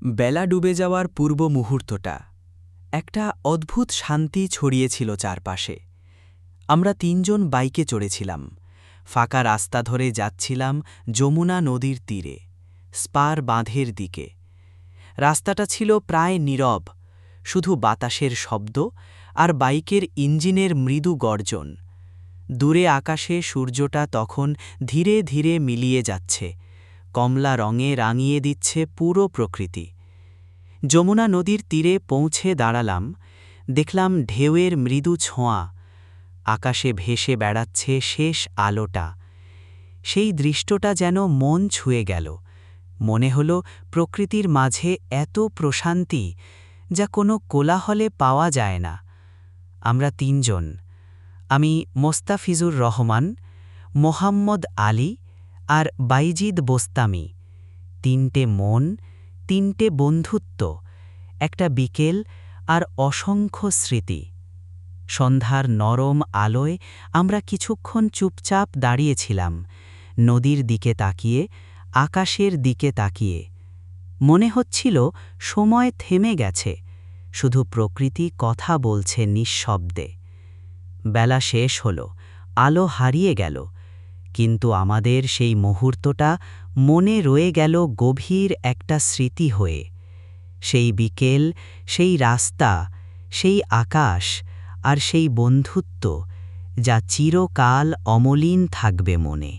বেলা ডুবে যাওয়ার পূর্ব মুহূর্তটা একটা অদ্ভুত শান্তি ছড়িয়েছিল চারপাশে। আমরা তিনজন বাইকে চড়েছিলাম, ফাঁকা রাস্তা ধরে যাচ্ছিলাম যমুনা নদীর তীরে, স্পার বাঁধের দিকে। রাস্তাটা ছিল প্রায় নীরব, শুধু বাতাসের শব্দ আর বাইকের ইঞ্জিনের মৃদু গর্জন। দূরে আকাশে সূর্যটা তখন ধীরে ধীরে মিলিয়ে যাচ্ছে, কমলা রঙে রাঙিয়ে দিচ্ছে পুরো প্রকৃতি। যমুনা নদীর তীরে পৌঁছে দাঁড়ালাম, দেখলাম ঢেউয়ের মৃদু ছোঁয়া, আকাশে ভেসে বেড়াচ্ছে শেষ আলোটা। সেই দৃশ্যটা যেন মন ছুঁয়ে গেল। মনে হল প্রকৃতির মাঝে এত প্রশান্তি যা কোনো কোলাহলে পাওয়া যায় না। আমরা তিনজন, আমি মোস্তাফিজুর রহমান, মোহাম্মদ আলী আর বাইজিদ বোস্তামি, তিনটে মন, তিনটে বন্ধুত্ব, একটা বিকেল আর অসংখ্য স্মৃতি। সন্ধ্যার নরম আলোয় আমরা কিছুক্ষণ চুপচাপ দাঁড়িয়েছিলাম, নদীর দিকে তাকিয়ে, আকাশের দিকে তাকিয়ে। মনে হচ্ছিল সময় থেমে গেছে, শুধু প্রকৃতি কথা বলছে নিঃশব্দে। বেলা শেষ হল, আলো হারিয়ে গেল, কিন্তু আমাদের সেই মুহূর্তটা মনে রয়ে গেল গভীর একটা স্মৃতি হয়ে। সেই বিকেল, সেই রাস্তা, সেই আকাশ আর সেই বন্ধুত্ব যা চিরকাল অমলিন থাকবে মনে।